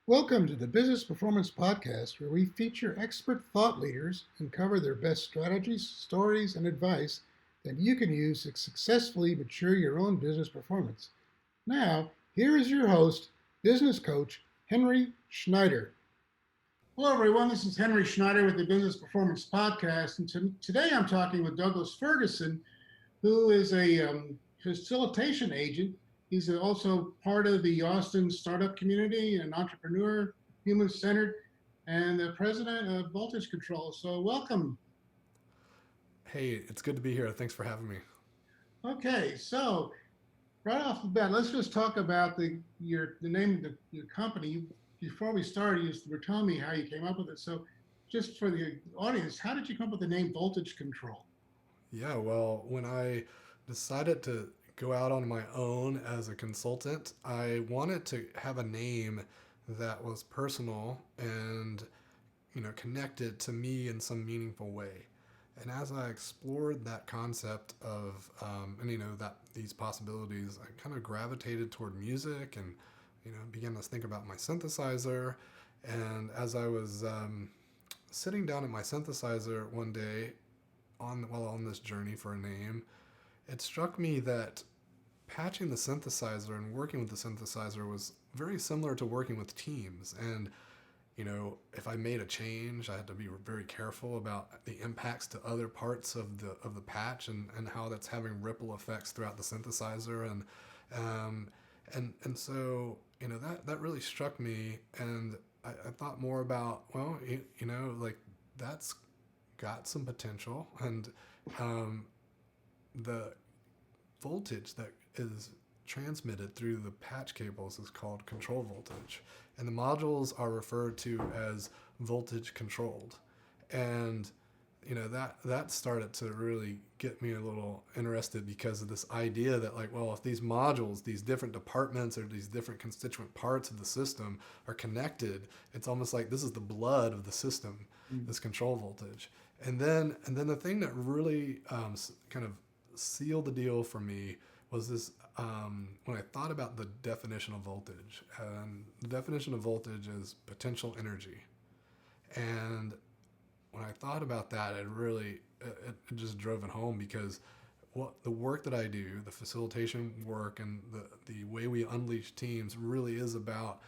Welcome to the Business Performance Podcast, where we feature expert thought leaders and cover their best strategies, stories, and advice that you can use to successfully mature your own business performance. Now, here is your host, business coach Henry Schneider. Hello, everyone. This is Henry Schneider with the Business Performance Podcast, and today I'm talking with Douglas Ferguson, who is a facilitation agent. He's also part of the Austin startup community, an entrepreneur, human-centered, and the president of Voltage Control. So welcome. Hey, it's good to be here. Thanks for having me. Okay, so right off the bat, let's just talk about the name of your company. Before we start, you were telling me how you came up with it. So just for the audience, how did you come up with the name Voltage Control? Yeah, well, when I decided to go out on my own as a consultant, I wanted to have a name that was personal and, connected to me in some meaningful way. And as I explored that concept of, that these possibilities, I kind of gravitated toward music and, began to think about my synthesizer. And as I was sitting down at my synthesizer one day while on this journey for a name, it struck me that patching the synthesizer and working with the synthesizer was very similar to working with teams. And if I made a change, I had to be very careful about the impacts to other parts of the patch and how that's having ripple effects throughout the synthesizer. Um, and so that really struck me, and I thought more about, well, like that's got some potential, and um, the voltage that is transmitted through the patch cables is called control voltage, and the modules are referred to as voltage controlled. And that started to really get me a little interested because of this idea that, like, well, if these modules, these different departments or these different constituent parts of the system are connected, it's almost like this is the blood of the system, Mm. this control voltage. And then the thing that really kind of sealed the deal for me was this, when I thought about the definition of voltage. And the definition of voltage is potential energy. And when I thought about that, it just drove it home, because what the work that I do, the facilitation work and the way we unleash teams, really is about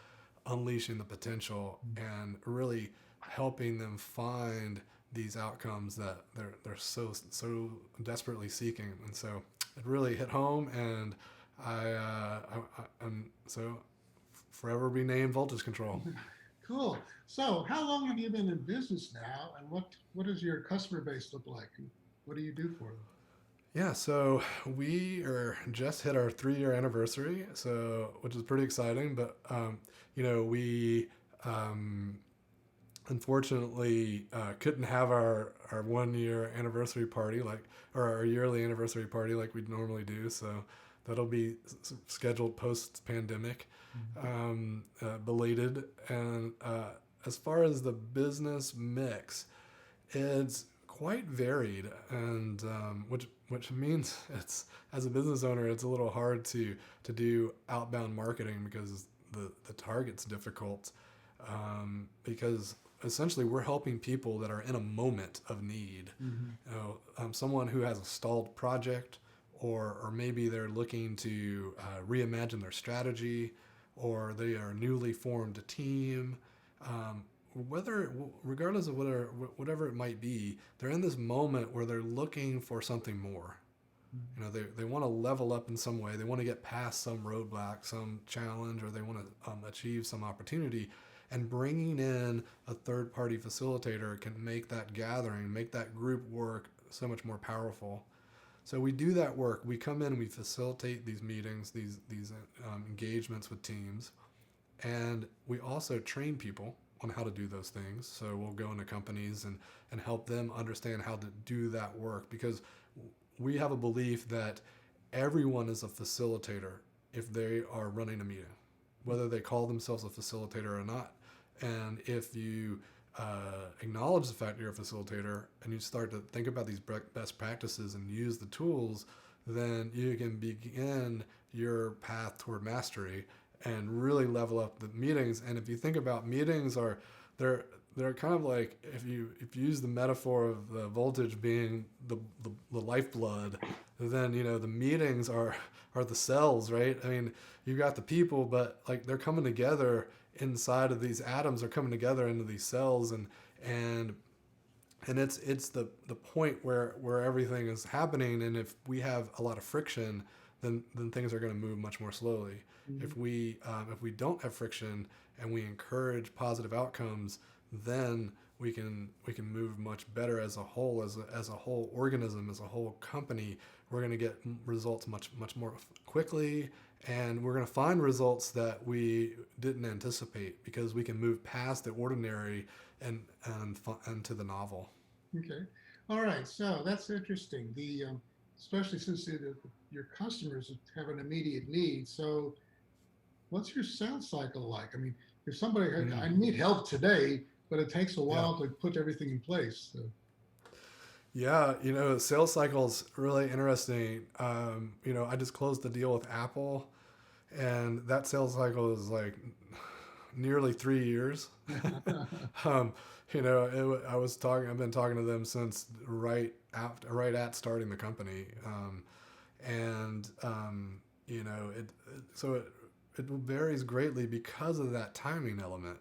unleashing the potential and really helping them find these outcomes that they're so desperately seeking. And so it really hit home, and I'm so forever be named Voltage Control. Cool. So, how long have you been in business now, and what does your customer base look like? And what do you do for them? Yeah, so we are just hit our 3 year anniversary, so which is pretty exciting. But we unfortunately couldn't have our 1 year anniversary party, or our yearly anniversary party like we normally do. So that'll be scheduled post pandemic, belated. And as far as the business mix, it's quite varied, and which means it's, as a business owner, it's a little hard to do outbound marketing because the target's difficult, because essentially we're helping people that are in a moment of need. Mm-hmm. Someone who has a stalled project, or maybe they're looking to reimagine their strategy, or they are newly formed a team. Whether Regardless of whatever it might be, they're in this moment where they're looking for something more. They want to level up in some way. They want to get past some roadblock, some challenge, or they want to achieve some opportunity. And bringing in a third party facilitator can make that gathering, make that group work so much more powerful. So we do that work. We come in, we facilitate these meetings, these engagements with teams, and we also train people on how to do those things. So we'll go into companies and help them understand how to do that work, because we have a belief that everyone is a facilitator if they are running a meeting, whether they call themselves a facilitator or not. And if you acknowledge the fact you're a facilitator and you start to think about these best practices and use the tools, then you can begin your path toward mastery and really level up the meetings. And if you think about meetings are they're they're kind of like if you use the metaphor of the voltage being the lifeblood, then the meetings are the cells, right? I mean, you've got the people, but like they're coming together inside of these atoms are coming together into these cells, and it's the point where everything is happening. And if we have a lot of friction, then things are going to move much more slowly. Mhm. If we don't have friction and we encourage positive outcomes, then we can move much better as a whole, as a whole organism, as a whole company. We're going to get results much more quickly, and we're going to find results that we didn't anticipate because we can move past the ordinary and to the novel. Okay. All right. So that's interesting. Especially since your customers have an immediate need. So what's your sales cycle like? I mean, if somebody, I Mm, need help today, but it takes a yeah. while to put everything in place. So, Yeah, sales cycle's really interesting. I just closed the deal with Apple, and that sales cycle is like nearly 3 years. um, I've been talking to them since right at starting the company, and it varies greatly because of that timing element.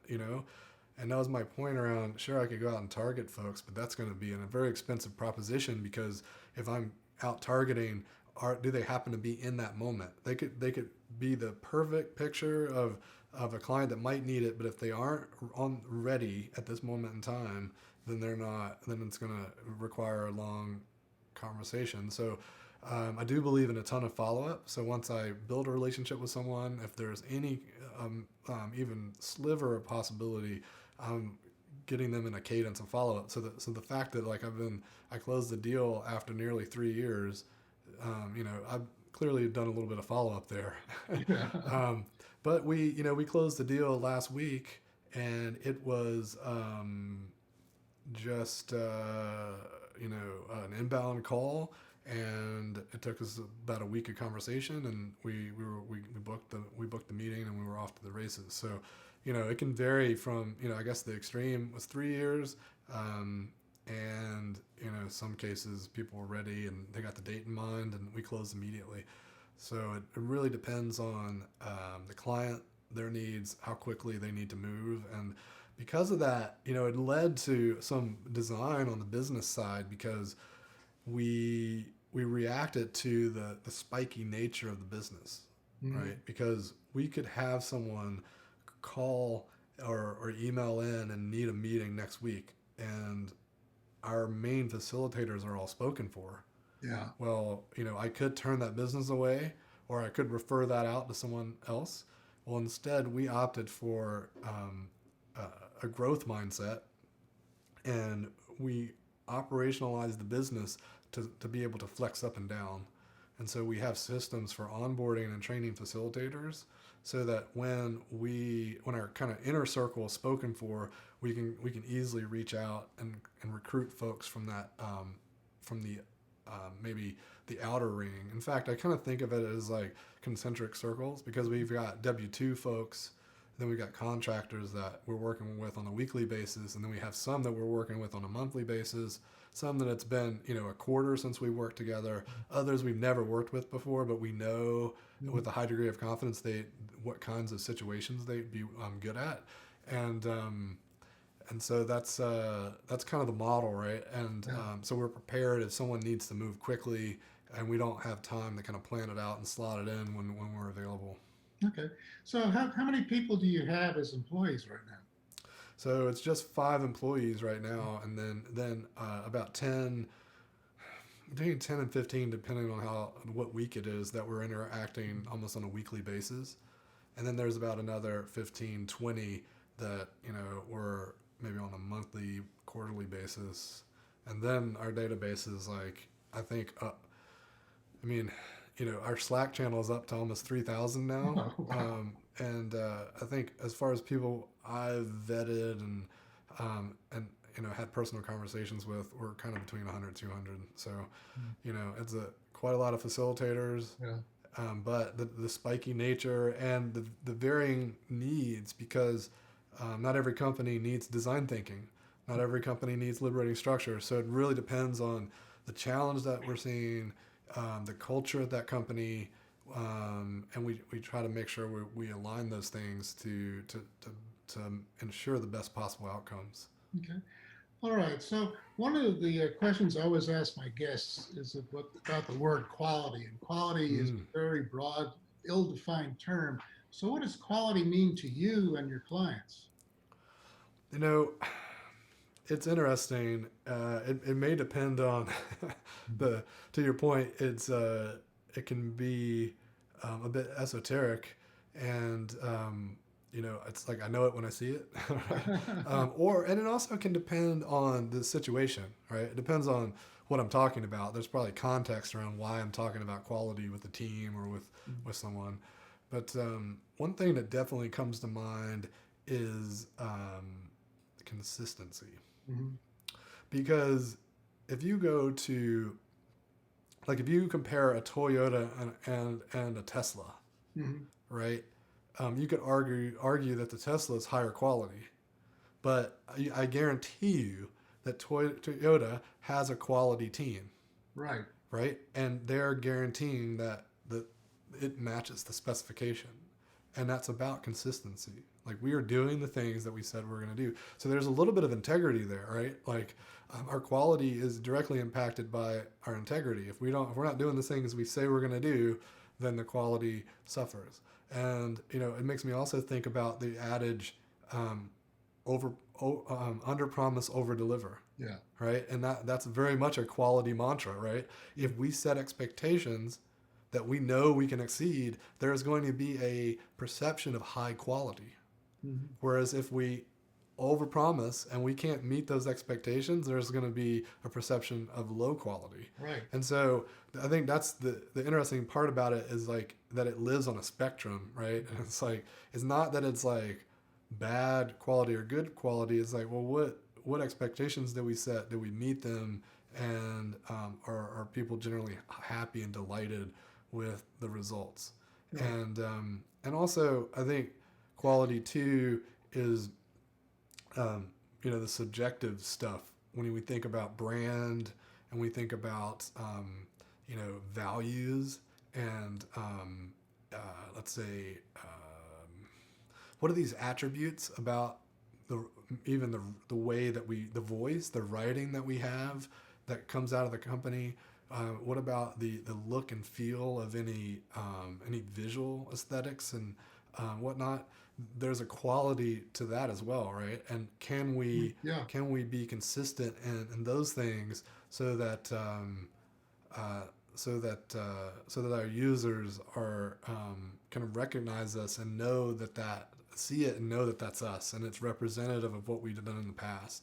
And that was my point around, sure, I could go out and target folks, but that's going to be a very expensive proposition because if I'm out targeting, do they happen to be in that moment? They could be the perfect picture of a client that might need it, but if they aren't ready at this moment in time, then they're not. Then it's going to require a long conversation. So I do believe in a ton of follow up. So once I build a relationship with someone, if there's any even sliver of possibility, I'm getting them in a cadence of follow up. So the fact that like I closed the deal after nearly 3 years, I've clearly done a little bit of follow up there. yeah. um, but we closed the deal last week, and it was just an inbound call, and it took us about a week of conversation, and we booked the meeting, and we were off to the races. So it can vary from I guess the extreme was 3 years, and some cases people were ready and they got the date in mind, and we closed immediately. So it really depends on the client, their needs, how quickly they need to move. And because of that, it led to some design on the business side because we reacted to the spiky nature of the business, Mhm. right? Because we could have someone call or email in and need a meeting next week, and our main facilitators are all spoken for. Yeah. Well, I could turn that business away, or I could refer that out to someone else. Well, instead, we opted for a growth mindset, and we operationalized the business to be able to flex up and down. And so we have systems for onboarding and training facilitators so that when our kind of inner circle is spoken for, we can easily reach out and recruit folks from that from the maybe the outer ring. In fact, I kind of think of it as like concentric circles because we've got W-2 folks, then we've got contractors that we're working with on a weekly basis, and then we have some that we're working with on a monthly basis, some that it's been a quarter since we worked together, others we've never worked with before, but we know Mhm. with a high degree of confidence what kinds of situations they'd be good at. And so that's kind of the model, right? And Yeah. so we're prepared if someone needs to move quickly, and we don't have time to kind of plan it out and slot it in when we're available. Okay. So how many people do you have as employees right now? So it's just 5 employees right now, and then about 10, between 10 and 15, depending on what week it is that we're interacting almost on a weekly basis. And then there's about another 15, 20 that we're maybe on a monthly, quarterly basis. And then our database is like, I think I mean, our Slack channel is up to almost 3,000 now. Oh, wow. And I think as far as people I've vetted and and had personal conversations with were kind of between 100 200. So it's quite a lot of facilitators. Yeah. But the spiky nature and the varying needs, because not every company needs design thinking. Not every company needs liberating structure. So it really depends on the challenge that we're seeing, the culture at that company, and we try to make sure we align those things to ensure the best possible outcomes. Okay. All right. So one of the questions I always ask my guests is about the word quality. And quality is a Mm. very broad, ill-defined term. So what does quality mean to you and your clients? You know, it's interesting. It may depend on the. To your point, it can be a bit esoteric, and it's like I know it when I see it, and it also can depend on the situation, right? It depends on what I'm talking about. There's probably context around why I'm talking about quality with the team or with someone, but one thing that definitely comes to mind is consistency. Mhm. Because if you go to, like, if you compare a Toyota and a Tesla, Mhm. right? You could argue that the Tesla is higher quality, but I guarantee you that Toyota has a quality team, Right. right? And they're guaranteeing that it matches the specification, and that's about consistency. Like, we are doing the things that we said we're going to do. So there's a little bit of integrity there, right? Like, our quality is directly impacted by our integrity. If we're not doing the things we say we're going to do, then the quality suffers. And it makes me also think about the adage, um, under promise, over deliver, Yeah. right? And that's very much a quality mantra, right? If we set expectations that we know we can exceed, there is going to be a perception of high quality. Mhm. Whereas if we overpromise and we can't meet those expectations, there's going to be a perception of low quality. Right. And so I think that's the interesting part about it, is like that it lives on a spectrum, right? And it's like, it's not that it's like bad quality or good quality. It's like, well, what expectations did we set? Did we meet them? And are people generally happy and delighted with the results? Right. And also, I think quality too is um, the subjective stuff when we think about brand and we think about values and let's say what are these attributes about the even the way that the voice, the writing that we have that comes out of the company. What about the look and feel of any visual aesthetics and whatnot? There's a quality to that as well, right? And Yeah. can we be consistent in those things so that so that our users are kind of recognize us and know that see it and know that that's us and it's representative of what we've done in the past.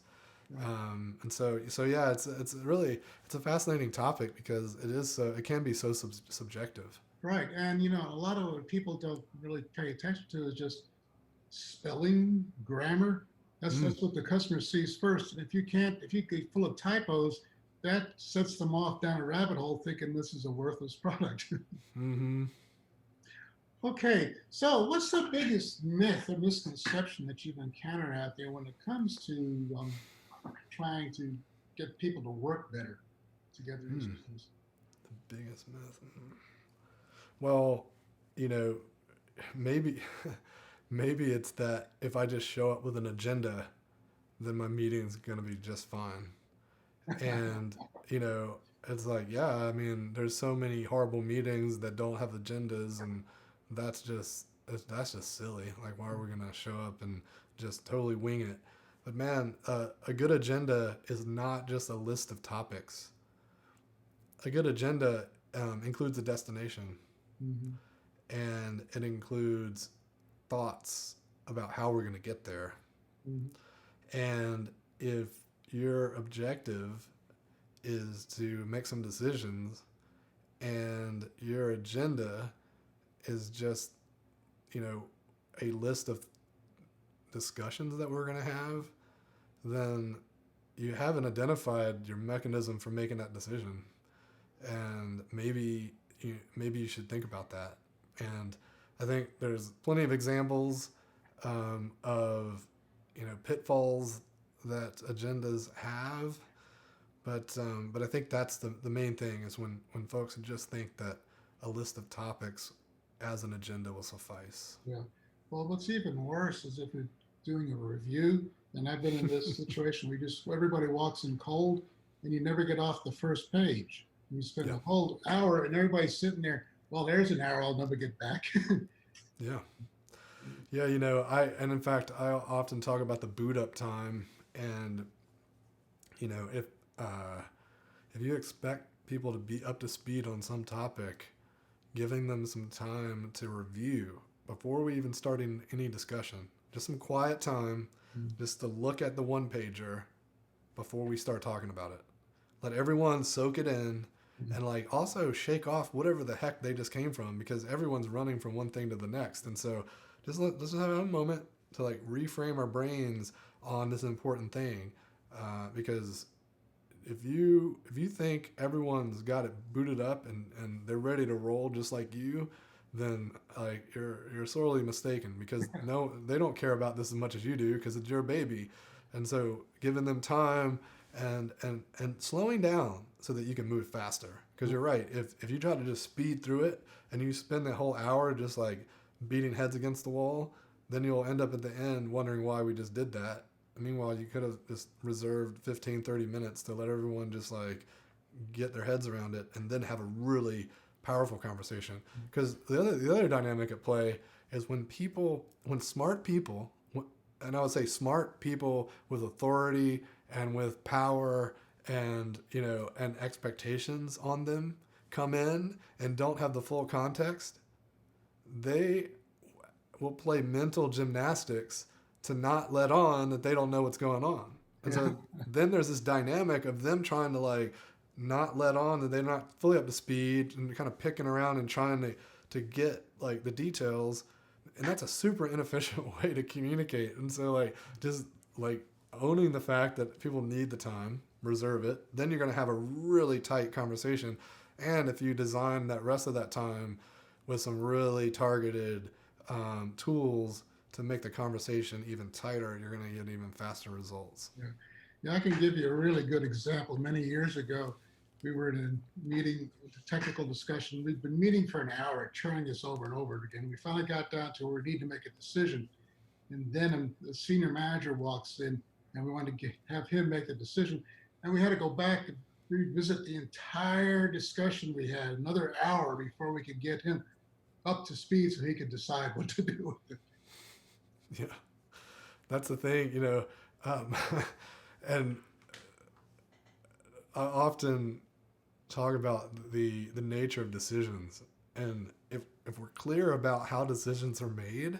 Right. And so yeah, it's really it's a fascinating topic because it can be so subjective. Right. And a lot of what people don't really pay attention to is just spelling, grammar. Mm. That's what the customer sees first. And if you get full of typos, that sets them off down a rabbit hole thinking this is a worthless product. Mm-hmm. Okay, so what's the biggest myth or misconception that you've encountered out there when it comes to trying to get people to work better together in Mm. systems? The biggest myth. Well, you know, maybe maybe it's that if I just show up with an agenda, then my meeting's gonna be just fine. And it's like, yeah, I mean, there's so many horrible meetings that don't have agendas, and that's just silly. Like, why are we gonna show up and just totally wing it? But man, a good agenda is not just a list of topics. A good agenda includes a destination, Mhm. and it includes thoughts about how we're going to get there. Mhm. And if your objective is to make some decisions and your agenda is just, you know, a list of discussions that we're going to have, then you haven't identified your mechanism for making that decision, and maybe you should think about that. And I think there's plenty of examples of pitfalls that agendas have, but I think that's the main thing is when folks just think that a list of topics as an agenda will suffice. Yeah. Well, what's even worse is if you're doing a review, and I've been in this situation, everybody walks in cold and you never get off the first page. You spend Yeah, a whole hour and everybody's sitting there, well, there's an hour I'll never get back. yeah, yeah. And in fact, I often talk about the boot up time, and you know, if you expect people to be up to speed on some topic, giving them some time to review before we even start any discussion, just some quiet time, just to look at the one pager before we start talking about it. Let everyone soak it in, and like also shake off whatever the heck they just came from, because everyone's running from one thing to the next. And so let's have a moment to like reframe our brains on this important thing, because if you think everyone's got it booted up and they're ready to roll just like you, then like you're sorely mistaken, because no, they don't care about this as much as you do because it's your baby. And so giving them time and slowing down so that you can move faster, because you're right, if you try to just speed through it and you spend the whole hour just like beating heads against the wall, then you'll end up at the end wondering why we just did that. Meanwhile, you could have just reserved 15, 30 minutes to let everyone just like get their heads around it and then have a really powerful conversation. Because the other dynamic at play is when smart people, and I would say smart people with authority and with power and and expectations on them come in and don't have the full context, they will play mental gymnastics to not let on that they don't know what's going on. And Yeah. so then there's this dynamic of them trying to like not let on that they're not fully up to speed and kind of picking around and trying to get like the details. And that's a super inefficient way to communicate. And so like just like owning the fact that people need the time, reserve it, then you're going to have a really tight conversation. And if you design that rest of that time with some really targeted tools to make the conversation even tighter, you're going to get even faster results. Yeah. Yeah, I can give you a really good example. Many years ago, we were in a meeting, a technical discussion. We'd been meeting for an hour, churning this over and over again. We finally got down to where we need to make a decision. And then the senior manager walks in, and we wanted to have him make the decision. And we had to go back and revisit the entire discussion we had, another hour before we could get him up to speed so he could decide what to do with it. Yeah, that's the thing, um, and I often talk about the nature of decisions, and if we're clear about how decisions are made,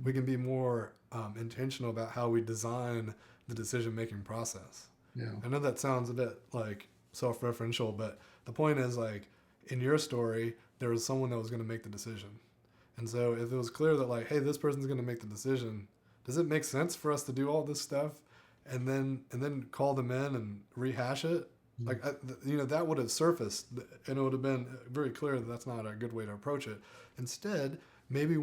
we can be more intentional about how we design the decision making process. Yeah. I know that sounds a bit like self-referential, but the point is like in your story, there was someone that was going to make the decision. And so if it was clear that like, hey, this person's going to make the decision, does it make sense for us to do all this stuff and then call them in and rehash it? Like, that would have surfaced and it would have been very clear that that's not a good way to approach it. Instead, maybe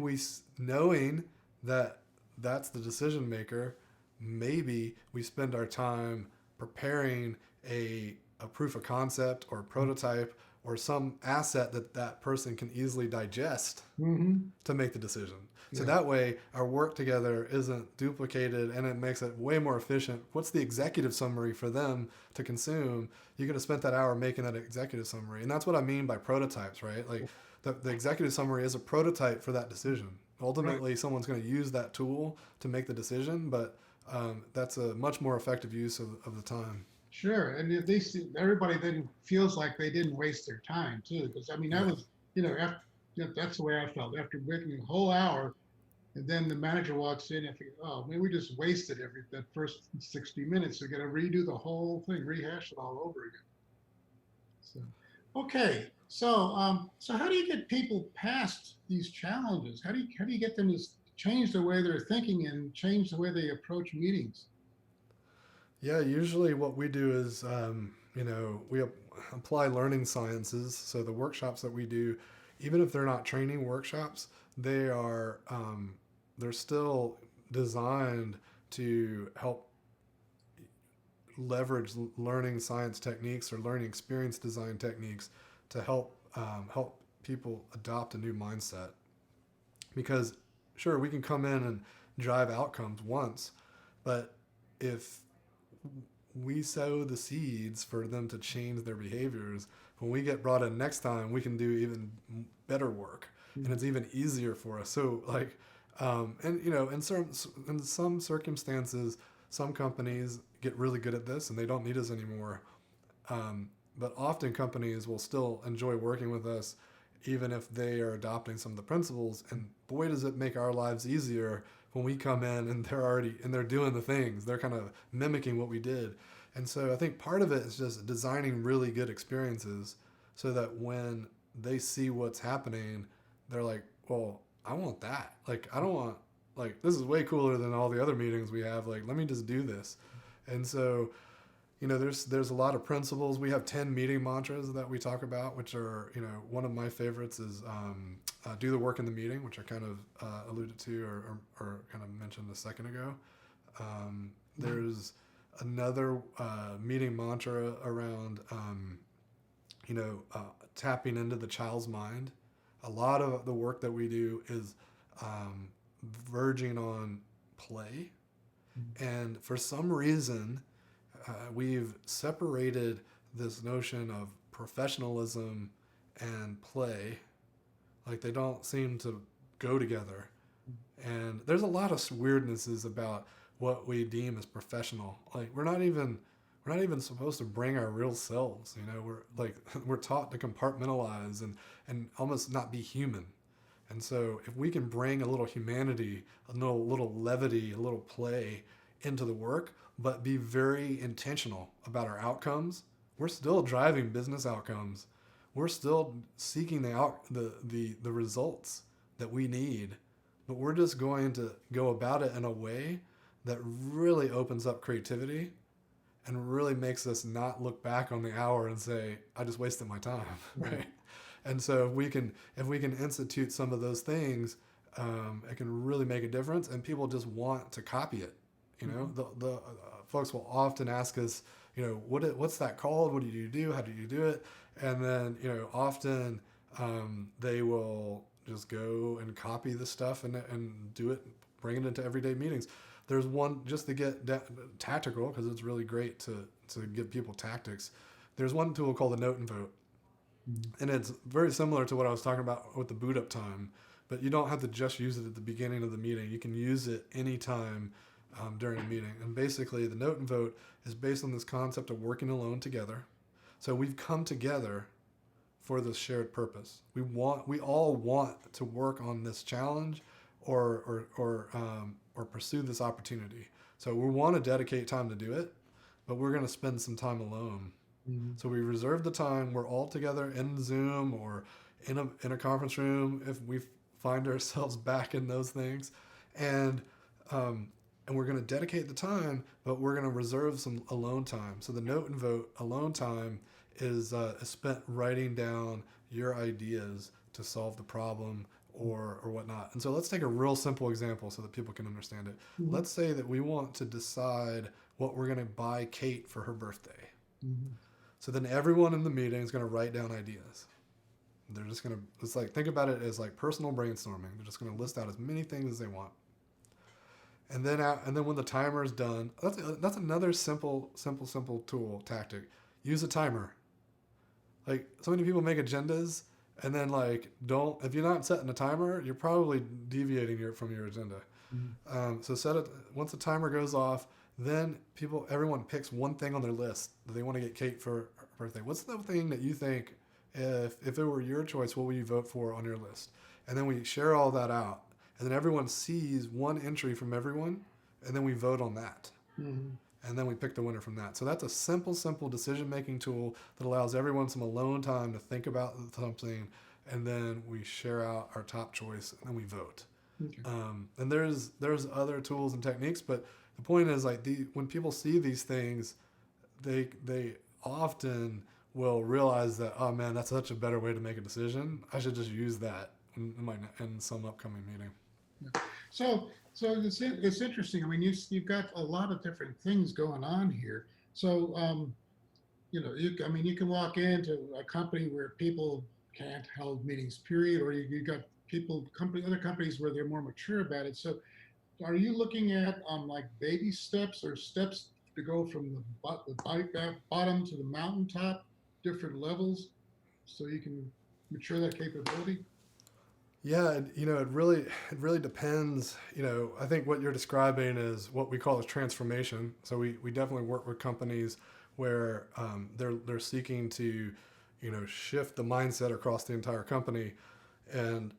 knowing that that's the decision maker, maybe we spend our time preparing a proof of concept or a prototype or some asset that person can easily digest Mm-hmm. to make the decision. So Yeah. that way our work together isn't duplicated and it makes it way more efficient. What's the executive summary for them to consume? You could have spent that hour making that executive summary. And that's what I mean by prototypes, right? Like the executive summary is a prototype for that decision. Ultimately, someone's going to use that tool to make the decision, but that's a much more effective use of the time. Sure, and at least everybody then feels like they didn't waste their time too. Because I mean, that Yeah. was, after, that's the way I felt after working a whole hour, and then the manager walks in and think, oh, man, we just wasted that first 60 minutes. They're going to redo the whole thing, rehash it all over again. So, okay, so how do you get people past these challenges? How do you get them to change the way they're thinking and change the way they approach meetings? Yeah, usually what we do is, we apply learning sciences. So the workshops that we do, even if they're not training workshops, they are they're still designed to help leverage learning science techniques or learning experience design techniques to help people adopt a new mindset. Because sure, we can come in and drive outcomes once, but if we sow the seeds for them to change their behaviors, when we get brought in next time, we can do even better work, and it's even easier for us. So like, and in some circumstances, some companies get really good at this and they don't need us anymore. But often companies will still enjoy working with us even if they are adopting some of the principles. And boy, does it make our lives easier when we come in and they're doing the things. They're kind of mimicking what we did. And so I think part of it is just designing really good experiences so that when they see what's happening, they're like, well, I want that. Like, I don't want, like, this is way cooler than all the other meetings we have. Like, let me just do this. And so there's a lot of principles. We have 10 meeting mantras that we talk about, which are, one of my favorites is do the work in the meeting, which I kind of alluded to or kind of mentioned a second ago. There's another meeting mantra around, tapping into the child's mind. A lot of the work that we do is verging on play. And for some reason, we've separated this notion of professionalism and play. Like they don't seem to go together. And there's a lot of weirdnesses about what we deem as professional. Like we're not even supposed to bring our real selves. We're like we're taught to compartmentalize and almost not be human. And so if we can bring a little humanity, a little levity, a little play into the work, but be very intentional about our outcomes, we're still driving business outcomes. We're still seeking the results that we need, but we're just going to go about it in a way that really opens up creativity and really makes us not look back on the hour and say, I just wasted my time, right? And so if we can institute some of those things, it can really make a difference, and people just want to copy it. The folks will often ask us, what's that called? What do you do? How do you do it? And then often they will just go and copy the stuff and do it, bring it into everyday meetings. There's one just to get tactical because it's really great to give people tactics. There's one tool called the note and vote. And it's very similar to what I was talking about with the boot up time, but you don't have to just use it at the beginning of the meeting. You can use it anytime during a meeting. And basically, the note and vote is based on this concept of working alone together. So we've come together for this shared purpose. We all want to work on this challenge or pursue this opportunity. So we want to dedicate time to do it, but we're going to spend some time alone. So we reserve the time. We're all together in Zoom or in a conference room if we find ourselves back in those things, and we're going to dedicate the time, but we're going to reserve some alone time. So the note and vote alone time is spent writing down your ideas to solve the problem or whatnot. And so let's take a real simple example so that people can understand it. Let's say that we want to decide what we're going to buy Kate for her birthday. So then everyone in the meeting is going to write down ideas. They're just going to, it's like, think about it as like personal brainstorming. They're just going to list out as many things as they want. And then when the timer is done, that's another simple tool, tactic. Use a timer. Like so many people make agendas and then if you're not setting a timer, you're probably deviating from your agenda. So set it, once the timer goes off, then everyone picks one thing on their list that they want to get Kate for her birthday. What's the thing that you think, if it were your choice, what would you vote for on your list? And then we share all that out. And then everyone sees one entry from everyone, and then we vote on that. And then we pick the winner from that. So that's a simple decision-making tool that allows everyone some alone time to think about something, and then we share out our top choice, and then we vote. And there's other tools and techniques, but the point is like when people see these things, they often will realize that, oh man, that's such a better way to make a decision. I should just use that in some upcoming meeting. Yeah. So it's interesting. I mean, you've got a lot of different things going on here. So I mean, you can walk into a company where people can't hold meetings, period, or you got other companies where they're more mature about it. So, are you looking at like baby steps or steps to go from the bottom to the mountaintop, different levels, so you can mature that capability? Yeah, it really depends. I think what you're describing is what we call a transformation. So we definitely work with companies where they're seeking to, shift the mindset across the entire company, and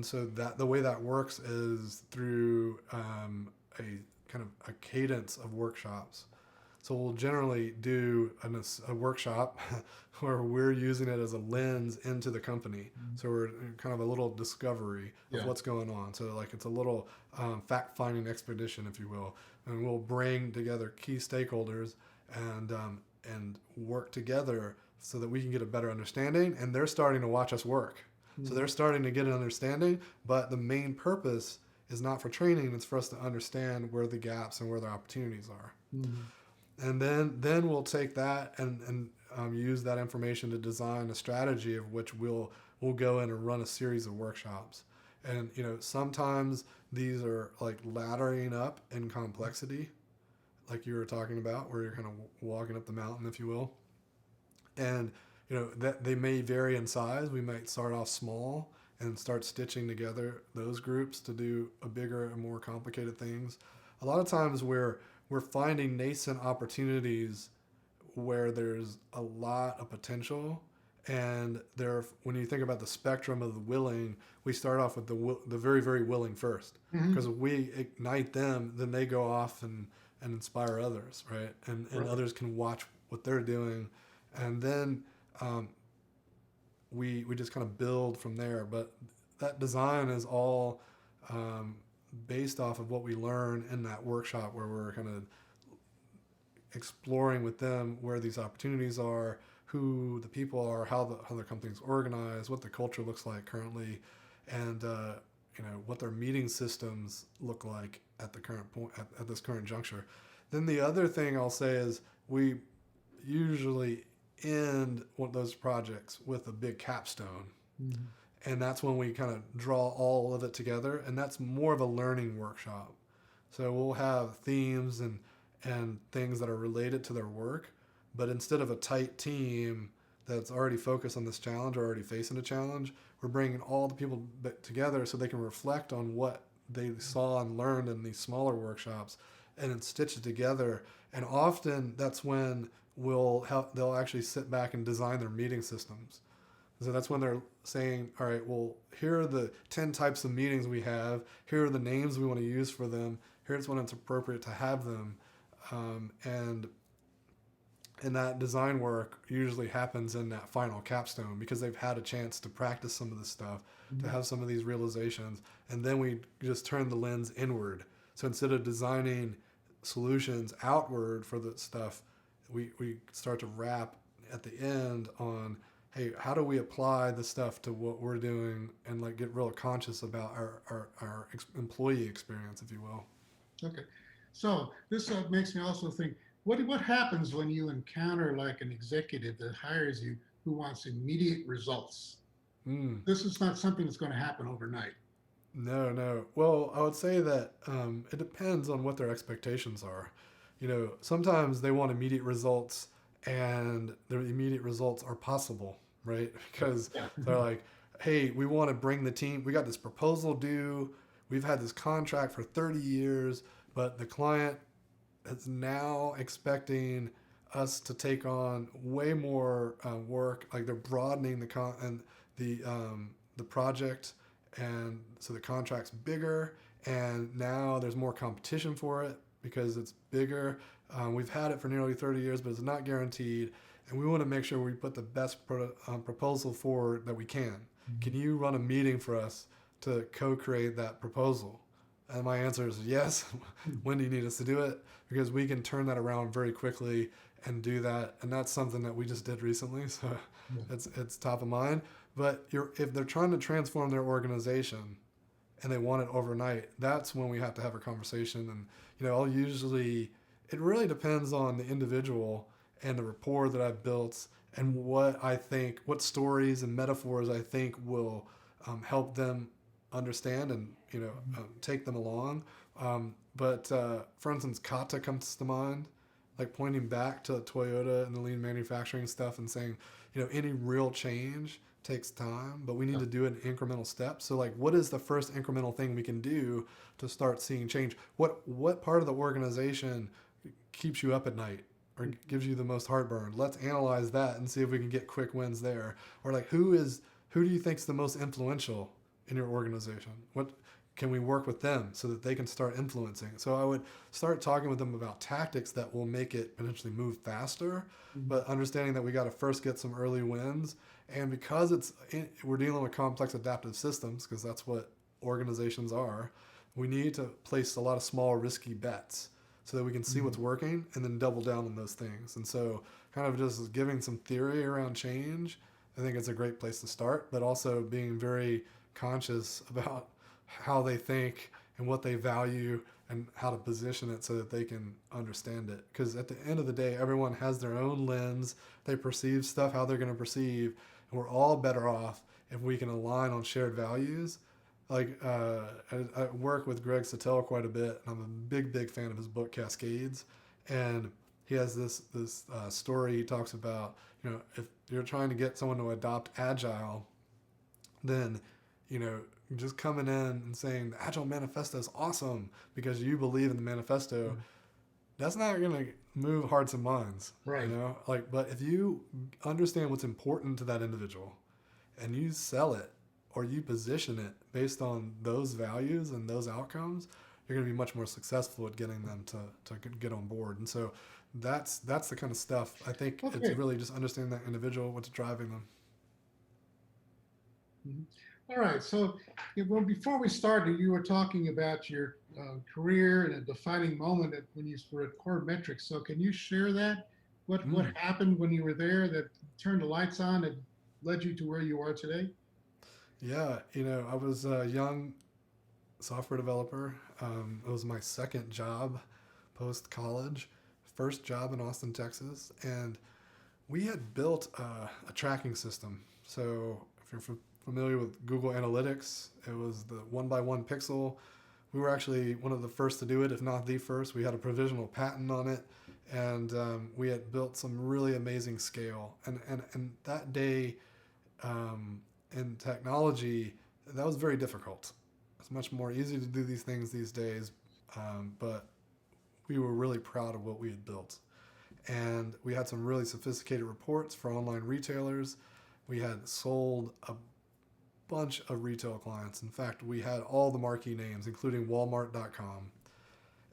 so that the way that works is through a kind of a cadence of workshops. So we'll generally do a workshop where we're using it as a lens into the company. So we're kind of a little discovery of Yeah. what's going on. So like it's a little fact-finding expedition, if you will, and we'll bring together key stakeholders and work together so that we can get a better understanding. And they're starting to watch us work. So they're starting to get an understanding, but the main purpose is not for training. It's for us to understand where the gaps and where the opportunities are. Mm-hmm. And then we'll take that and use that information to design a strategy of which we'll go in and run a series of workshops. And sometimes these are like laddering up in complexity, like you were talking about, where you're kind of walking up the mountain, if you will. And that they may vary in size. We might start off small and start stitching together those groups to do a bigger and more complicated things. A lot of times we're finding nascent opportunities where there's a lot of potential, and when you think about the spectrum of the willing, we start off with the very, very willing first, because Mm-hmm. we ignite them, then they go off and inspire others, right? And Right. others can watch what they're doing, and then we just kind of build from there. But that design is all based off of what we learn in that workshop, where we're kind of exploring with them where these opportunities are, who the people are, how the company's organized, what the culture looks like currently, and what their meeting systems look like at the current point, at this current juncture. Then the other thing I'll say is we usually end one of those projects with a big capstone. Mm-hmm. And that's when we kind of draw all of it together, and that's more of a learning workshop. So we'll have themes and things that are related to their work, but instead of a tight team that's already focused on this challenge or already facing a challenge, we're bringing all the people together so they can reflect on what they saw and learned in these smaller workshops and then stitch it together. And often that's when they'll actually sit back and design their meeting systems. So that's when they're saying, all right, well, here are the 10 types of meetings we have. Here are the names we want to use for them. Here's when it's appropriate to have them. And that design work usually happens in that final capstone, because they've had a chance to practice some of this stuff, to have some of these realizations. And then we just turn the lens inward. So instead of designing solutions outward for the stuff, we start to wrap at the end on, hey, how do we apply the stuff to what we're doing, and like get real conscious about our employee experience, if you will. Okay. So this makes me also think, what happens when you encounter like an executive that hires you who wants immediate results? Mm. This is not something that's going to happen overnight. No, no. Well, I would say that it depends on what their expectations are. Sometimes they want immediate results, and the immediate results are possible, right? Because Yeah. they're like, hey, we want to bring the team, we got this proposal due, we've had this contract for 30 years, but the client is now expecting us to take on way more work. Like they're broadening the project, and so the contract's bigger, and now there's more competition for it because it's bigger. We've had it for nearly 30 years, but it's not guaranteed, and we want to make sure we put the best proposal forward that we can. Can you run a meeting for us to co-create that proposal? And my answer is yes. When do you need us to do it? Because we can turn that around very quickly and do that. And that's something that we just did recently. So Yeah. it's top of mind. But if they're trying to transform their organization and they want it overnight, that's when we have to have a conversation. And, I'll usually, it really depends on the individual and the rapport that I've built and what stories and metaphors I think will help them understand and, take them along. But for instance, kata comes to mind, like pointing back to Toyota and the lean manufacturing stuff and saying, any real change takes time, but we need to do it in incremental steps. So like, what is the first incremental thing we can do to start seeing change? What part of the organization keeps you up at night or gives you the most heartburn? Let's analyze that and see if we can get quick wins there. Or like, who do you think is the most influential in your organization? What can we work with them so that they can start influencing? So I would start talking with them about tactics that will make it potentially move faster, but understanding that we got to first get some early wins. And because we're dealing with complex adaptive systems, because that's what organizations are, we need to place a lot of small risky bets so that we can see what's working and then double down on those things. And so kind of just giving some theory around change, I think it's a great place to start, but also being very conscious about how they think and what they value and how to position it so that they can understand it. Because at the end of the day, everyone has their own lens. They perceive stuff how they're going to perceive, and we're all better off if we can align on shared values. Like I work with Greg Sotell quite a bit, and I'm a big fan of his book Cascades. And he has this story he talks about. If you're trying to get someone to adopt agile, then just coming in and saying the Agile Manifesto is awesome because you believe in the manifesto, that's not going to move hearts and minds. Right. But if you understand what's important to that individual and you sell it or you position it based on those values and those outcomes, you're going to be much more successful at getting them to get on board. And so that's the kind of stuff. I think it's really just understanding that individual, what's driving them. Mm-hmm. All right. So, before we started, you were talking about your career and a defining moment when you were at Core Metrics. So, can you share that? What happened when you were there that turned the lights on and led you to where you are today? Yeah, I was a young software developer. It was my second job post college, first job in Austin, Texas, and we had built a tracking system. So, if you're familiar with Google Analytics, it was the 1x1 pixel. We were actually one of the first to do it, if not the first. We had a provisional patent on it, and we had built some really amazing scale. And that day in technology, that was very difficult. It's much more easy to do these things these days, but we were really proud of what we had built. And we had some really sophisticated reports for online retailers. We had sold a bunch of retail clients. In fact, we had all the marquee names, including Walmart.com,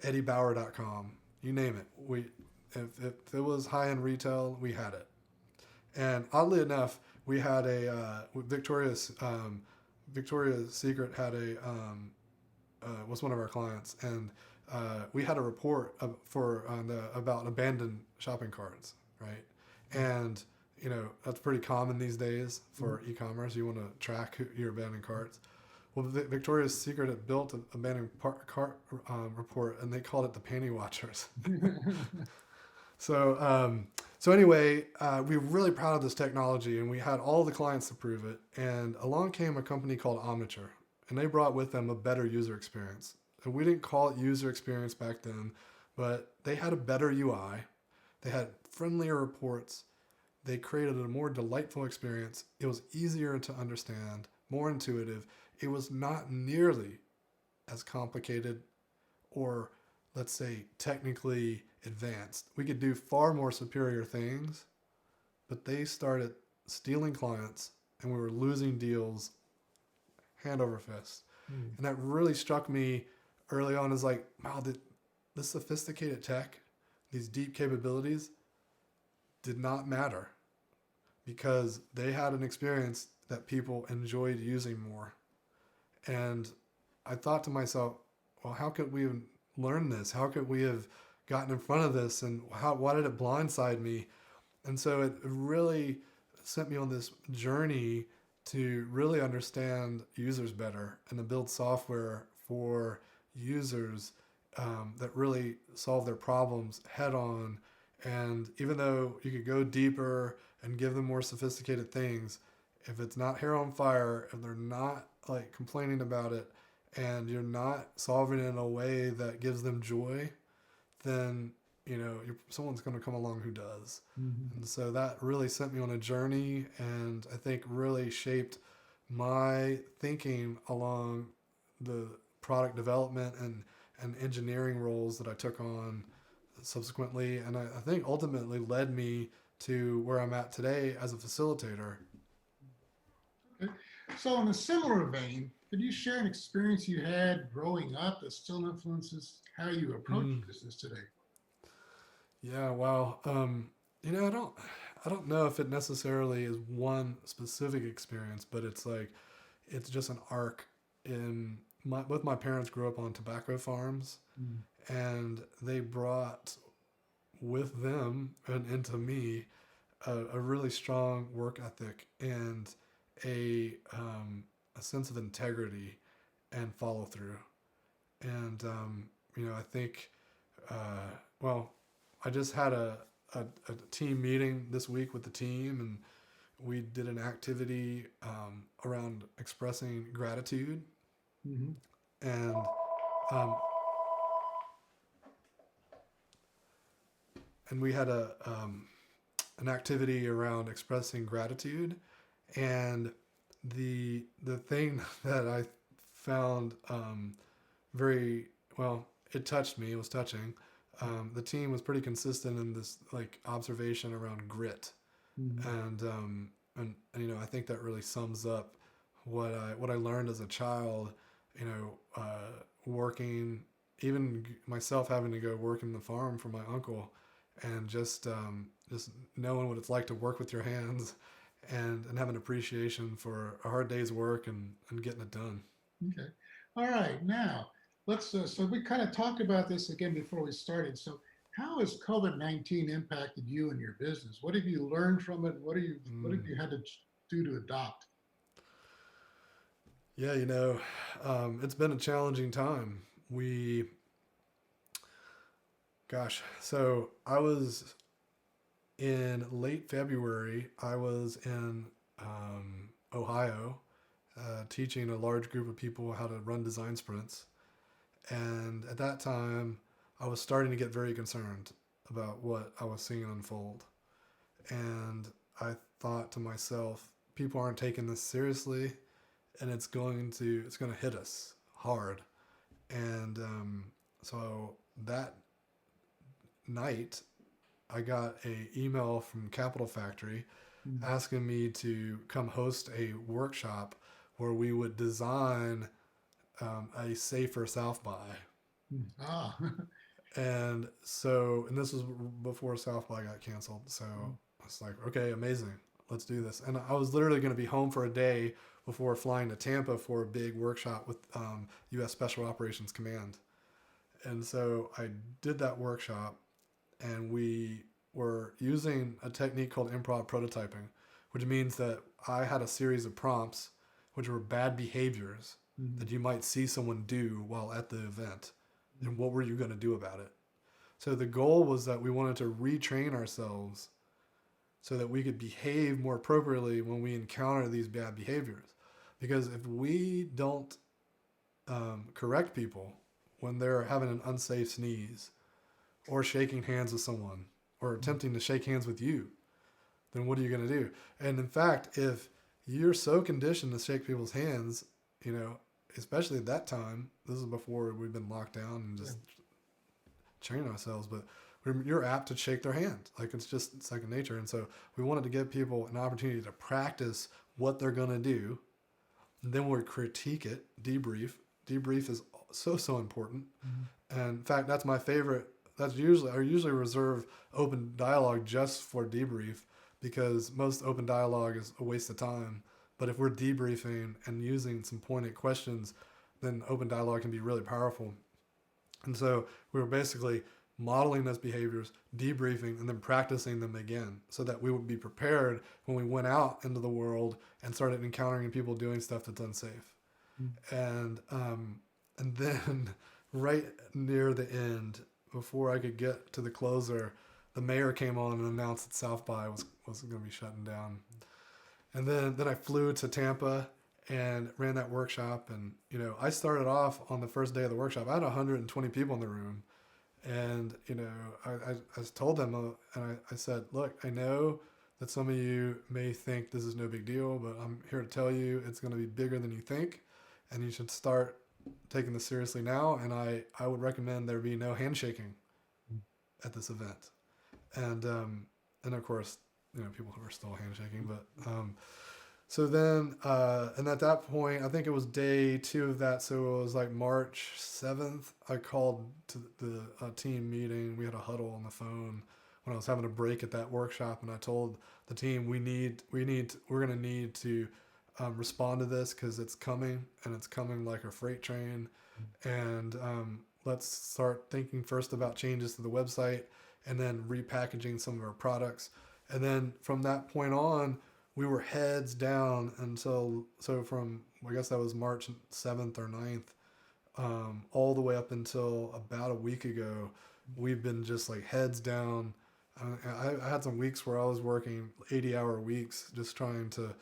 EddieBauer.com, you name it. If it was high-end retail, we had it. And oddly enough, we had Victoria's Secret had was one of our clients, and we had a report about abandoned shopping carts, right? And that's pretty common these days for e-commerce. You want to track your abandoned carts. Well, Victoria's Secret had built an abandoned cart report, and they called it the Panty Watchers. So anyway, we were really proud of this technology, and we had all the clients to prove it. And along came a company called Omniture, and they brought with them a better user experience. And we didn't call it user experience back then, but they had a better UI. They had friendlier reports. They created a more delightful experience. It was easier to understand, more intuitive. It was not nearly as complicated or, let's say, technically advanced. We could do far more superior things, but they started stealing clients and we were losing deals hand over fist. And that really struck me early on as like, wow, this sophisticated tech, these deep capabilities did not matter because they had an experience that people enjoyed using more. And I thought to myself, well, how could we have learned this? How could we have gotten in front of this? And why did it blindside me? And so it really sent me on this journey to really understand users better and to build software for users that really solve their problems head on. And even though you could go deeper and give them more sophisticated things, if it's not hair on fire, if they're not like complaining about it, and you're not solving it in a way that gives them joy, then someone's going to come along who does. Mm-hmm. And so that really sent me on a journey, and I think really shaped my thinking along the product development and engineering roles that I took on subsequently. And I think ultimately led me to where I'm at today as a facilitator. Okay. So, in a similar vein, could you share an experience you had growing up that still influences how you approach Mm, business today? yeah, wow. I don't know if it necessarily is one specific experience, but it's just an arc in both my parents grew up on tobacco farms, Mm. and they brought with them and into me a really strong work ethic and a sense of integrity and follow through. And I think well, I just had a team meeting this week with the team, and we did an activity around expressing gratitude, Mm-hmm. and um, we had an activity around expressing gratitude, and the thing that I found very well, it touched me. It was touching. The team was pretty consistent in this like observation around grit, Mm-hmm. and I think that really sums up what I learned as a child. Working, even myself having to go work in the farm for my uncle, and just knowing what it's like to work with your hands, and have an appreciation for a hard day's work and getting it done. Okay. All right. Now, so we kind of talked about this again before we started. So, how has COVID-19 impacted you and your business? What have you learned from it? What have Mm. you had to do to adopt? Yeah, it's been a challenging time. So I was in late February. I was in Ohio, teaching a large group of people how to run design sprints. And at that time, I was starting to get very concerned about what I was seeing unfold. And I thought to myself, people aren't taking this seriously, and it's going to hit us hard. And so that night, I got a email from Capital Factory Mm. asking me to come host a workshop where we would design a safer South by. Mm. Ah. And this was before South by got canceled. So I was like, okay, amazing. Let's do this. And I was literally going to be home for a day before flying to Tampa for a big workshop with U.S. Special Operations Command. And so I did that workshop, and we were using a technique called improv prototyping, which means that I had a series of prompts, which were bad behaviors Mm. that you might see someone do while at the event. And what were you going to do about it? So the goal was that we wanted to retrain ourselves so that we could behave more appropriately when we encounter these bad behaviors. Because if we don't correct people when they're having an unsafe sneeze, or shaking hands with someone, or attempting to shake hands with you, then what are you going to do? And in fact, if you're so conditioned to shake people's hands, you know, especially at that time, this is before we've been locked down and Yeah. just training ourselves, but you're apt to shake their hand. Like it's just second nature. And so we wanted to give people an opportunity to practice what they're going to do. And then we critique it, debrief. Debrief is so important. Mm. And in fact, that's my favorite. I usually reserve open dialogue just for debrief, because most open dialogue is a waste of time. But if we're debriefing and using some pointed questions, then open dialogue can be really powerful. And so we were basically modeling those behaviors, debriefing, and then practicing them again so that we would be prepared when we went out into the world and started encountering people doing stuff that's unsafe. And then right near the end, before I could get to the closer, the mayor came on and announced that South by was going to be shutting down. And then I flew to Tampa and ran that workshop. And, I started off on the first day of the workshop. I had 120 people in the room. And, I told them, and I said, look, I know that some of you may think this is no big deal, but I'm here to tell you it's going to be bigger than you think. And you should start taking this seriously now. And I would recommend there be no handshaking at this event. And of course, people were still handshaking, but so then, and at that point, I think it was day 2 of that. So it was like March 7th. I called to the team meeting. We had a huddle on the phone when I was having a break at that workshop, and I told the team we're going to need to respond to this because it's coming, and it's coming like a freight train. And let's start thinking first about changes to the website, and then repackaging some of our products. And then from that point on, we were heads down until, so from, I guess that was March 7th or 9th, all the way up until about a week ago, we've been just like heads down. I had some weeks where I was working 80-hour weeks just trying to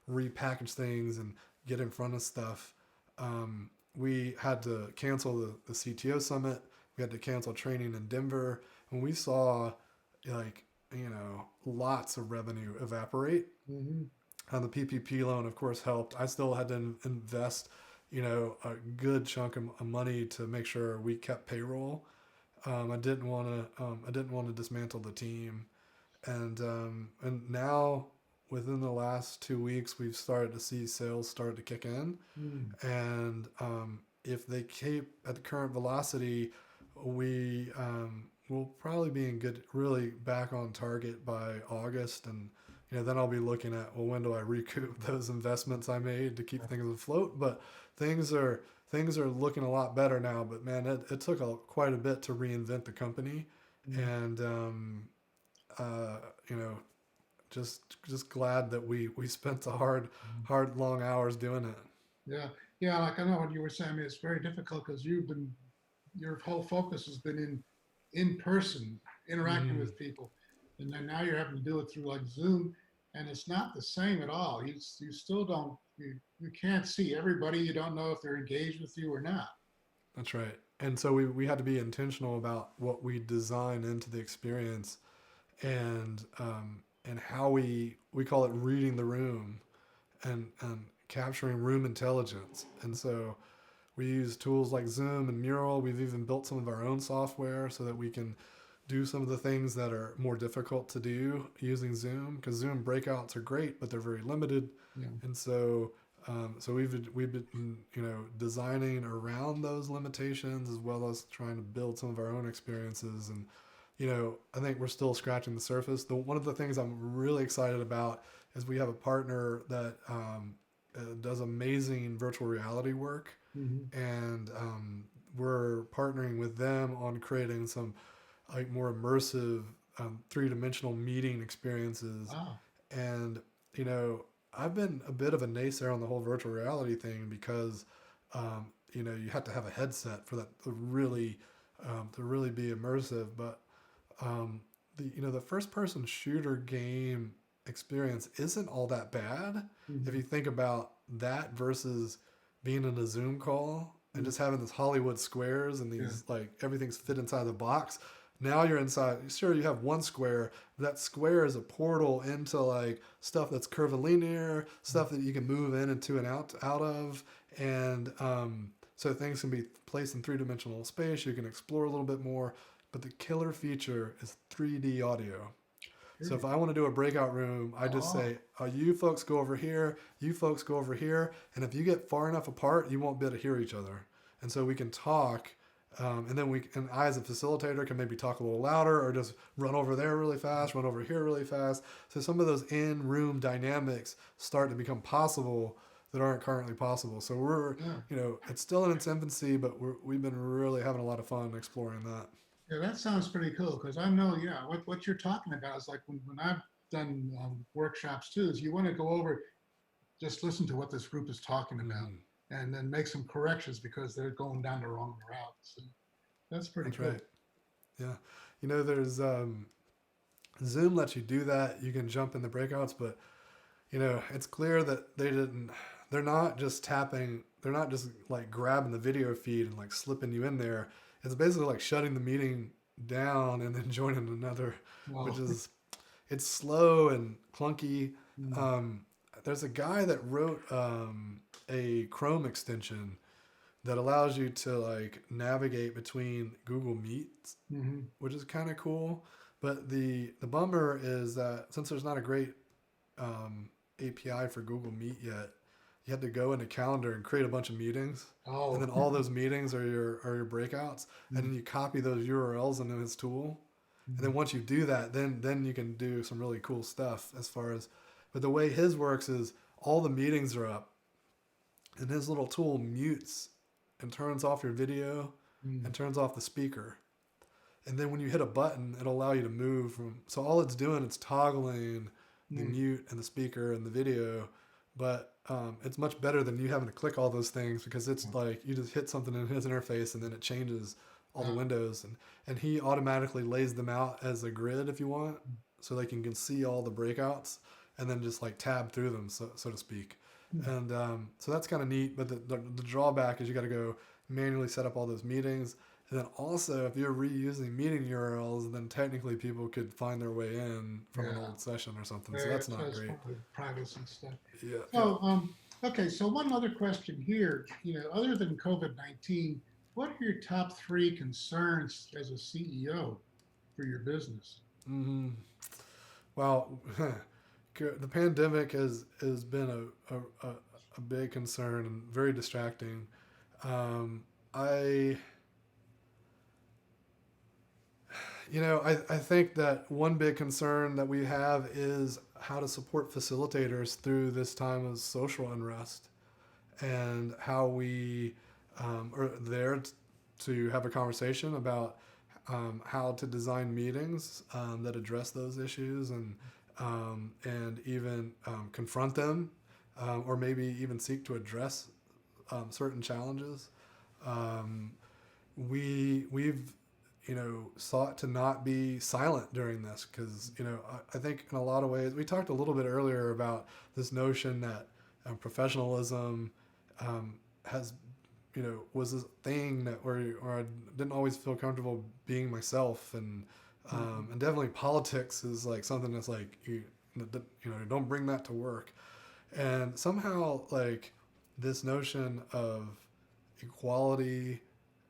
repackage things and get in front of stuff. We had to cancel the CTO summit. We had to cancel training in Denver. And we saw like, lots of revenue evaporate. Mm-hmm. And the PPP loan, of course, helped. I still had to invest, a good chunk of money to make sure we kept payroll. I didn't want to dismantle the team, and now within the last 2 weeks, we've started to see sales start to kick in, and if they keep at the current velocity, we we'll probably be really back on target by August. And then I'll be looking at, well, when do I recoup those investments I made to keep things afloat? But things are looking a lot better now. But man, it took quite a bit to reinvent the company, and just glad that we spent the hard long hours doing it. Yeah, like I know what you were saying. I mean, it's very difficult because your whole focus has been in person, interacting with people, and then now you're having to do it through like Zoom, and it's not the same at all. You still don't you can't see everybody. You don't know if they're engaged with you or not. That's right. And so we had to be intentional about what we design into the experience, and how we call it reading the room, and capturing room intelligence. And so we use tools like Zoom and Mural. We've even built some of our own software so that we can do some of the things that are more difficult to do using Zoom, because Zoom breakouts are great, but they're very limited. Yeah. And so we've been designing around those limitations, as well as trying to build some of our own experiences. And I think we're still scratching the surface. One of the things I'm really excited about is we have a partner that does amazing virtual reality work, and we're partnering with them on creating some like more immersive 3-dimensional meeting experiences. Wow. And I've been a bit of a naysayer on the whole virtual reality thing because you have to have a headset for that to really be immersive. But the first person shooter game experience isn't all that bad if you think about that versus being in a Zoom call and just having this Hollywood squares and these like everything's fit inside the box. Now you're inside. Sure, you have one square. But that square is a portal into like stuff that's curvilinear, stuff that you can move in and to and out of, and so things can be placed in 3-dimensional space. You can explore a little bit more, but the killer feature is 3D audio. So if I want to do a breakout room, I just say, you folks go over here, you folks go over here. And if you get far enough apart, you won't be able to hear each other. And so we can talk, and then I as a facilitator can maybe talk a little louder or just run over there really fast, run over here really fast. So some of those in-room dynamics start to become possible that aren't currently possible. So we're, Yeah. it's still in its infancy, but we've been really having a lot of fun exploring that. Yeah, that sounds pretty cool because I know, yeah, what you're talking about is like when I've done workshops too, is you want to go over, just listen to what this group is talking about Hmm. and then make some corrections because they're going down the wrong route. So that's pretty That's right. cool. Yeah. There's Zoom lets you do that. You can jump in the breakouts, but it's clear that they're not just tapping, they're not just like grabbing the video feed and like slipping you in there. It's basically like shutting the meeting down and then joining another, which Well, is, it's slow and clunky. mm, Um, there's a guy that wrote a Chrome extension that allows you to like navigate between Google Meets, mhm, which is kind of cool. But the bummer is that since there's not a great API for Google Meet yet, you had to go into Calendar and create a bunch of meetings, and oh, then all those meetings are your breakouts, and mm, then you copy those URLs into his tool, and then mm, once you do that, then you can do some really cool stuff as far as. But the way his works is all the meetings are up, and his little tool mutes and turns off your video mm, and turns off the speaker. And then when you hit a button, it'll allow you to move from. So all it's doing, it's toggling the mm, mute and the speaker and the video, but it's much better than you having to click all those things because it's mm, like you just hit something in his interface and then it changes all the uh, windows and he automatically lays them out as a grid if you want, so like you can see all the breakouts and then just like tab through them, so to speak. mm. And so that's kind of neat. But the drawback is you got to go manually set up all those meetings. And then also, if you're reusing meeting URLs, then technically people could find their way in from an Yeah, old session or something. So there that's it not says great. probably privacy stuff. Yeah, yeah. So, okay, so one other question here, other than COVID-19, what are your top three concerns as a CEO for your business? Hmm. Well, the pandemic has been a big concern and very distracting. Um, I I think that one big concern that we have is how to support facilitators through this time of social unrest and how we are there to have a conversation about how to design meetings that address those issues and even confront them or maybe even seek to address certain challenges. Um, we've sought to not be silent during this because I think in a lot of ways we talked a little bit earlier about this notion that professionalism has was this thing that where I didn't always feel comfortable being myself Mhm. and definitely politics is like something that's like don't bring that to work, and somehow like this notion of equality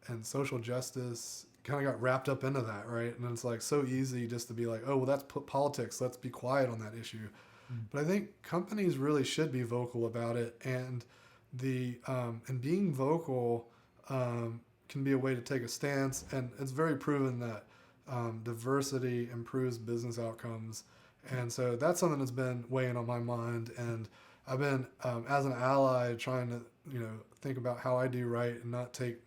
and social justice kind of got wrapped up into that, right? And it's like so easy just to be like, oh, well, that's politics. Let's be quiet on that issue. But I think companies really should be vocal about it, and and being vocal can be a way to take a stance. And it's very proven that diversity improves business outcomes, and so that's something that's been weighing on my mind. And I've been as an ally trying to think about how I do right and not take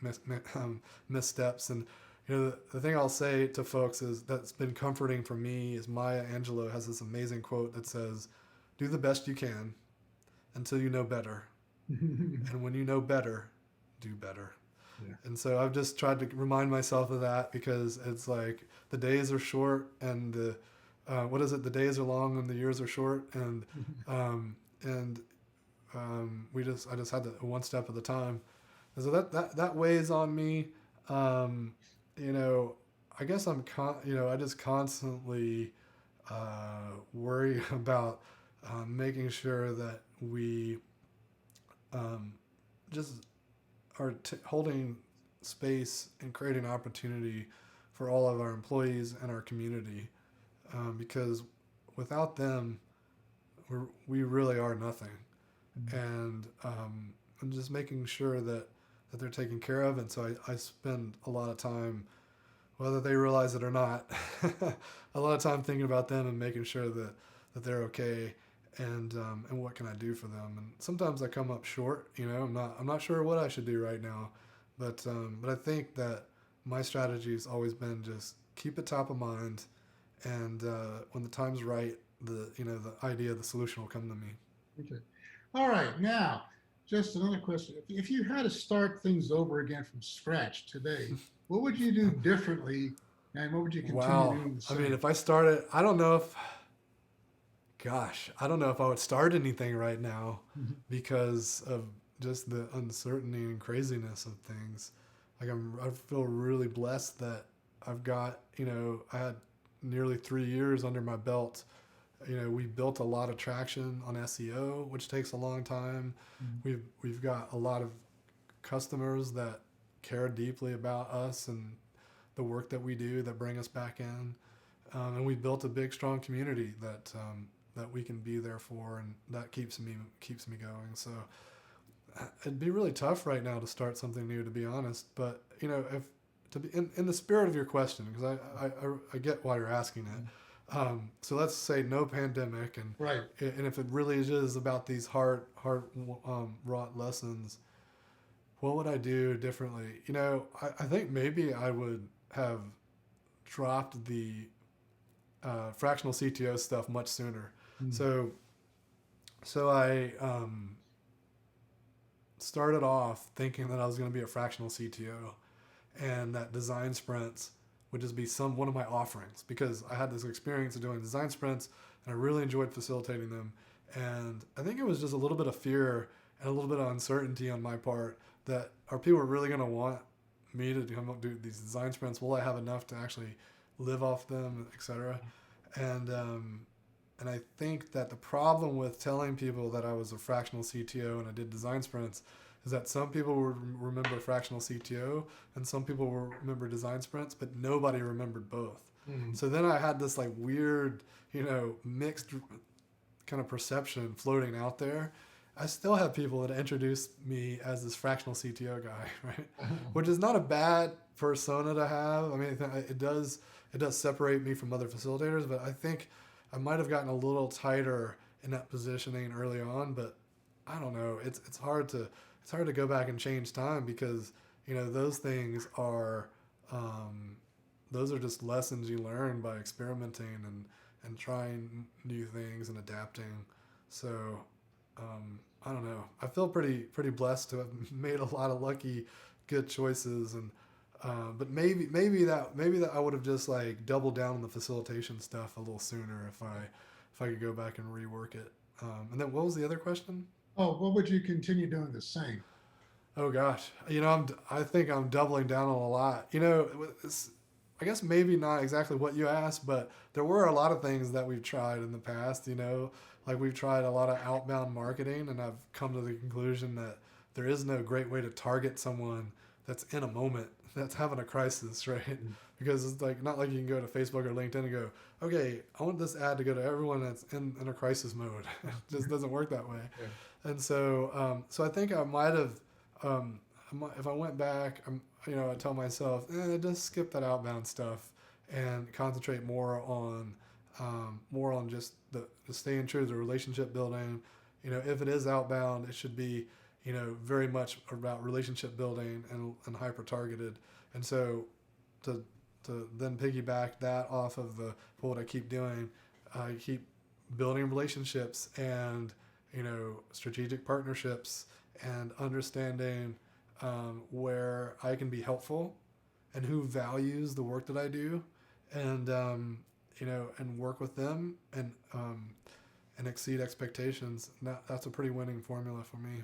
missteps. And the thing I'll say to folks is that's been comforting for me is Maya Angelou has this amazing quote that says, "Do the best you can until you know better, and when you know better, do better." Yeah. And so I've just tried to remind myself of that because it's like the days are short and the what is it? The days are long and the years are short, um, and I just had to one step at a time. And so that weighs on me. Um, you know, I guess I just constantly worry about making sure that we um, just are holding space and creating opportunity for all of our employees and our community, because without them, we really are nothing. And I'm just making sure that they're taken care of. And so I spend a lot of time, whether they realize it or not, a lot of time thinking about them and making sure that they're okay. and what can I do for them? And sometimes I come up short. I'm not sure what I should do right now, but I think that my strategy has always been just keep it top of mind, and when the time's right, the idea, the solution will come to me. Okay. All right. Now, just another question. If you had to start things over again from scratch today, what would you do differently, and what would you continue Wow. doing the I mean, same? if I started, I don't know if, gosh, I don't know if I would start anything right now Mhm. because of just the uncertainty and craziness of things. Like I feel really blessed that I've got, I had nearly 3 years under my belt. We built a lot of traction on SEO, which takes a long time. Mhm. We've got a lot of customers that care deeply about us and the work that we do that bring us back in. And we built a big, strong community that we can be there for, and that keeps me going. So it'd be really tough right now to start something new, to be honest. But if to be in the spirit of your question, because I get why you're asking it. So let's say no pandemic, Right. and if it really is about these hard wrought lessons, what would I do differently? I think maybe I would have dropped the fractional CTO stuff much sooner. Mhm. So I started off thinking that I was going to be a fractional CTO, and that design sprints would just be one of my offerings, because I had this experience of doing design sprints and I really enjoyed facilitating them. And I think it was just a little bit of fear and a little bit of uncertainty on my part that are people really going to want me to come up do these design sprints? Will I have enough to actually live off them, etc.? And and I think that the problem with telling people that I was a fractional CTO and I did design sprints is that some people would remember fractional CTO and some people will remember design sprints, but nobody remembered both. Mhm. So then I had this like weird, mixed kind of perception floating out there. I still have people that introduce me as this fractional CTO guy, right? Which is not a bad persona to have. I mean, it does separate me from other facilitators, but I think I might have gotten a little tighter in that positioning early on. But I don't know. It's hard to go back and change time, because those things are those are just lessons you learn by experimenting and trying new things and adapting. So I don't know. I feel pretty blessed to have made a lot of lucky, good choices, and but maybe that I would have just like doubled down on the facilitation stuff a little sooner if I could go back and rework it. And then what was the other question? Oh, what would you continue doing the same? Oh gosh, I think I'm doubling down on a lot. I guess maybe not exactly what you asked, but there were a lot of things that we've tried in the past. Like we've tried a lot of outbound marketing, and I've come to the conclusion that there is no great way to target someone that's in a moment, that's having a crisis, right? Because it's like not like you can go to Facebook or LinkedIn and go, okay, I want this ad to go to everyone that's in a crisis mode. It just doesn't work that way. Yeah. And so I think I might have, if I went back, I tell myself, just skip that outbound stuff and concentrate more on just the staying true to the relationship building. If it is outbound, it should be, very much about relationship building and hyper targeted. And so to then piggyback that off of what I keep doing, I keep building relationships and strategic partnerships and understanding where I can be helpful and who values the work that I do, and and work with them and exceed expectations. That's a pretty winning formula for me.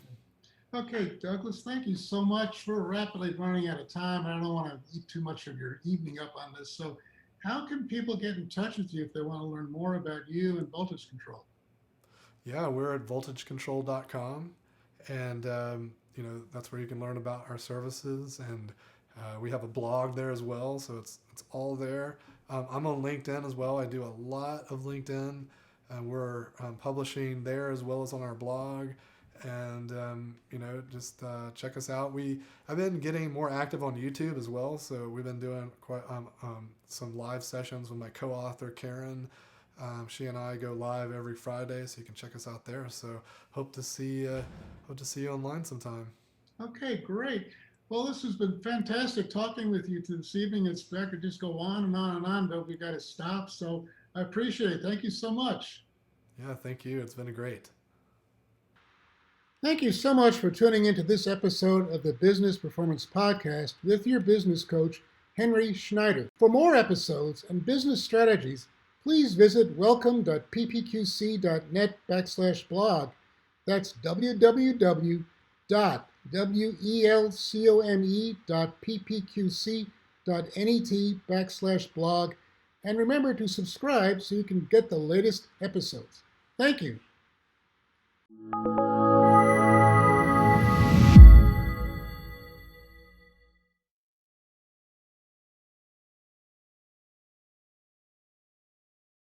Okay, Douglas, thank you so much. We're rapidly running out of time. I don't want to eat too much of your evening up on this. So, how can people get in touch with you if they want to learn more about you and voltage control? Yeah, we're at voltagecontrol.com, and that's where you can learn about our services, and we have a blog there as well, so it's all there. I'm on LinkedIn as well. I do a lot of LinkedIn. We're publishing there as well as on our blog, and just check us out. I've been getting more active on YouTube as well, so we've been doing quite some live sessions with my co-author Karen, She and I go live every Friday, so you can check us out there. So hope to see you online sometime. Okay, great. Well, this has been fantastic talking with you this evening. I could just go on and on and on, but we got to stop. So I appreciate it. Thank you so much. Yeah, thank you. It's been great. Thank you so much for tuning into this episode of the Business Performance Podcast with your business coach, Henry Schneider. For more episodes and business strategies, please visit welcome.ppqc.net/blog. That's www.welcome.ppqc.net/blog. And remember to subscribe so you can get the latest episodes. Thank you.